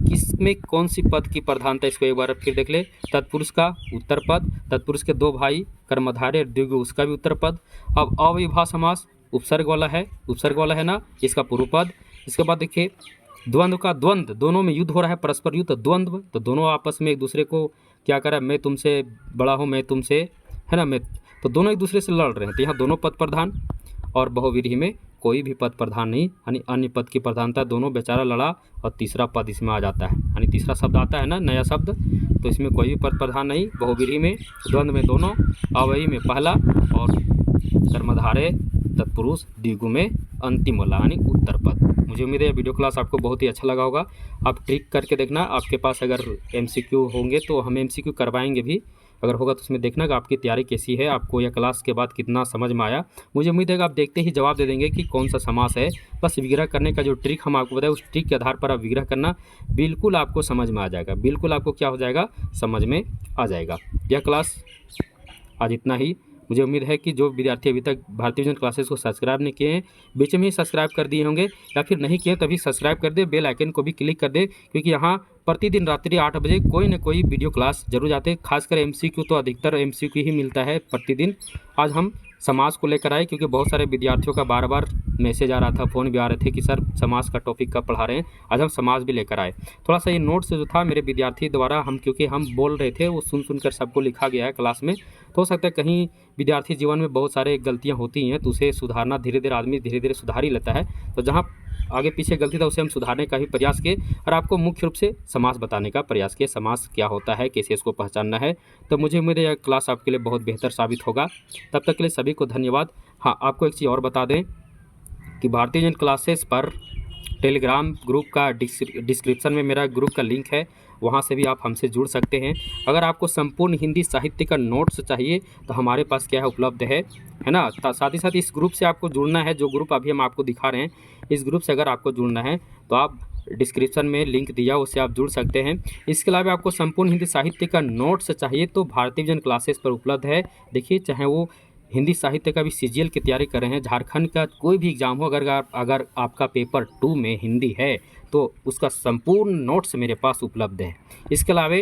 S1: किसमें कौन सी पद की प्रधानता, इसको एक बार फिर देख ले। तत्पुरुष का उत्तर पद, तत्पुरुष के दो भाई कर्मधारय द्विगु, उसका भी उत्तर पद। अब अविभा समास उपसर्ग वाला है, उपसर्ग वाला है ना, इसका पूर्व पद। इसके बाद देखिए द्वंद्व का, द्वंद्व दोनों में युद्ध हो रहा है, परस्पर युद्ध, द्वंद्व, तो दोनों आपस में एक दूसरे को क्या कर रहा है, मैं तुमसे बड़ा हूँ, मैं तुमसे, है ना, मैं, तो दोनों एक दूसरे से लड़ रहे हैं, तो यहाँ दोनों पद प्रधान। और बहुव्रीहि में कोई भी पद प्रधान नहीं, यानी अन्य पद की प्रधानता, दोनों बेचारा लड़ा और तीसरा पद इसमें आ जाता है, यानी तीसरा शब्द आता है ना, नया शब्द, तो इसमें कोई भी पद प्रधान नहीं। बहुव्रीहि में, द्वंद्व में दोनों, अव्ययी में पहला, और कर्मधारय तत्पुरुष द्विगु में अंतिम वाला यानी उत्तर पद। मुझे उम्मीद है वीडियो क्लास आपको बहुत ही अच्छा लगा होगा। आप ट्रिक करके देखना, आपके पास अगर MCQ होंगे तो हम MCQ करवाएंगे भी, अगर होगा तो उसमें देखना कि आपकी तैयारी कैसी है, आपको यह क्लास के बाद कितना समझ में आया। मुझे उम्मीद है कि आप देखते ही जवाब दे देंगे कि कौन सा समास है। बस विग्रह करने का जो ट्रिक हम आपको बताए, उस ट्रिक के आधार पर आप विग्रह करना, बिल्कुल आपको समझ में आ जाएगा, बिल्कुल आपको क्या हो जाएगा, समझ में आ जाएगा। यह क्लास आज इतना ही। मुझे उम्मीद है कि जो विद्यार्थी अभी तक भारतीय विजन क्लासेस को सब्सक्राइब नहीं किए हैं, बीच में ही सब्सक्राइब कर दिए होंगे, या फिर नहीं किए तभी सब्सक्राइब कर दे, बेल आइकन को भी क्लिक कर दे, क्योंकि यहाँ प्रतिदिन रात्रि 8 बजे कोई न कोई वीडियो क्लास जरूर आते हैं। खासकर MCQ तो अधिकतर MCQ ही मिलता है प्रतिदिन। आज हम समाज को लेकर आए, क्योंकि बहुत सारे विद्यार्थियों का बार बार मैसेज आ रहा था, फ़ोन भी आ रहे थे कि सर समाज का टॉपिक कब पढ़ा रहे हैं। आज हम समाज भी लेकर आए। थोड़ा सा ये नोट्स जो था मेरे विद्यार्थी द्वारा, हम क्योंकि हम बोल रहे थे वो सुन कर सबको लिखा गया है क्लास में, तो हो सकता है कहीं विद्यार्थी जीवन में बहुत सारे गलतियाँ होती हैं, तो उसे सुधारना धीरे धीरे आदमी धीरे धीरे सुधार ही लेता है। तो जहाँ आगे पीछे गलती था उसे हम सुधारने का भी प्रयास किए, और आपको मुख्य रूप से समास बताने का प्रयास किए, समास क्या होता है, कैसे इसको पहचानना है। तो मुझे उम्मीद है यह क्लास आपके लिए बहुत बेहतर साबित होगा। तब तक के लिए सभी को धन्यवाद। हाँ, आपको एक चीज़ और बता दें कि भारतीय विजन क्लासेस पर टेलीग्राम ग्रुप का डिस्क्रिप्शन में मेरा ग्रुप का लिंक है, वहाँ से भी आप हमसे जुड़ सकते हैं। अगर आपको संपूर्ण हिंदी साहित्य का नोट्स चाहिए तो हमारे पास क्या है, उपलब्ध है ना। साथ ही साथ इस ग्रुप से आपको जुड़ना है, जो ग्रुप अभी हम आपको दिखा रहे हैं, इस ग्रुप से अगर आपको जुड़ना है तो आप डिस्क्रिप्शन में लिंक दिया, उससे आप जुड़ सकते हैं। इसके अलावा आपको संपूर्ण हिंदी साहित्य का नोट्स चाहिए तो भारतीय विजन क्लासेस पर उपलब्ध है। देखिए, चाहे वो हिंदी साहित्य का भी CGL की तैयारी कर रहे हैं, झारखंड का कोई भी एग्जाम हो, अगर आपका पेपर 2 में हिंदी है तो उसका संपूर्ण नोट्स मेरे पास उपलब्ध है। इसके अलावा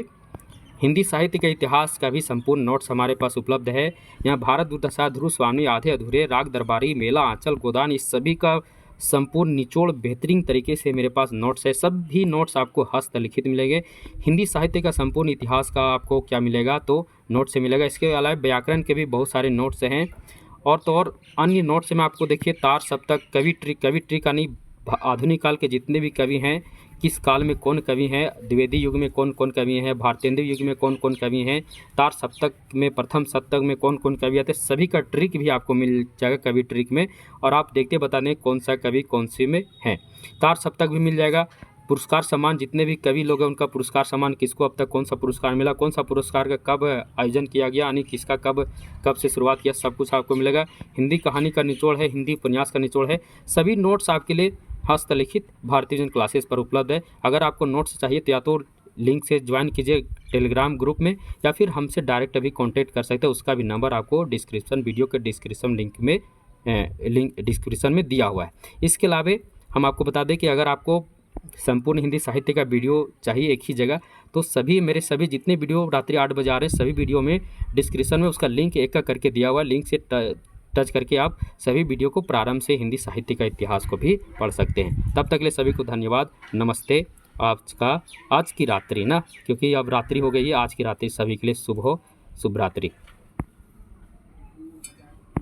S1: हिंदी साहित्य के इतिहास का भी संपूर्ण नोट्स हमारे पास उपलब्ध है। यहाँ भारत दुर्दशा, ध्रुव स्वामी, आधे अधूरे, राग दरबारी, मेला, आंचल, गोदान, इस सभी का संपूर्ण निचोड़ बेहतरीन तरीके से मेरे पास नोट्स है। सभी नोट्स आपको हस्तलिखित मिलेंगे। हिंदी साहित्य का संपूर्ण इतिहास का आपको क्या मिलेगा, तो नोट्स से मिलेगा। इसके अलावा व्याकरण के भी बहुत सारे नोट्स हैं, और तो और अन्य नोट्स में आपको देखिए तार सप्तक, कवि ट्रिक यानी आधुनिक काल के जितने भी कवि हैं, किस काल में कौन कवि हैं, द्विवेदी युग में कौन कौन कवि हैं, भारतेंदु युग में कौन कौन कवि हैं, तार सप्तक में प्रथम सप्तक में कौन कौन कवि आते हैं, सभी का ट्रिक भी आपको मिल जाएगा कवि ट्रिक में। और आप देखते बता दें कौन सा कवि कौन सी में है। तार सप्तक भी मिल जाएगा। पुरस्कार सम्मान, जितने भी कवि लोग हैं उनका पुरस्कार सम्मान, किसको अब तक कौन सा पुरस्कार मिला, कौन सा पुरस्कार का कब आयोजन किया गया, यानी किसका कब से शुरुआत किया, सब कुछ आपको मिलेगा। हिंदी कहानी का निचोड़ है, हिंदी उपन्यास का निचोड़ है, सभी नोट्स आपके लिए हस्तलिखित भारतीय विजन क्लासेस पर उपलब्ध है। अगर आपको नोट्स चाहिए तो या तो लिंक से ज्वाइन कीजिए टेलीग्राम ग्रुप में, या फिर हमसे डायरेक्ट अभी कांटेक्ट कर सकते हैं। उसका भी नंबर आपको वीडियो के डिस्क्रिप्शन लिंक डिस्क्रिप्शन में दिया हुआ है। इसके अलावा हम आपको बता दें कि अगर आपको संपूर्ण हिंदी साहित्य का वीडियो चाहिए एक ही जगह, तो मेरे सभी जितने वीडियो रात्रि 8 बजे आ रहे हैं, सभी वीडियो में डिस्क्रिप्शन में उसका लिंक एक करके दिया हुआ है। लिंक से टच करके आप सभी वीडियो को प्रारंभ से हिंदी साहित्य का इतिहास को भी पढ़ सकते हैं। तब तक के लिए सभी को धन्यवाद, नमस्ते। आज की रात्रि ना, क्योंकि अब रात्रि हो गई है, आज की रात्रि सभी के लिए शुभ हो, शुभ रात्रि।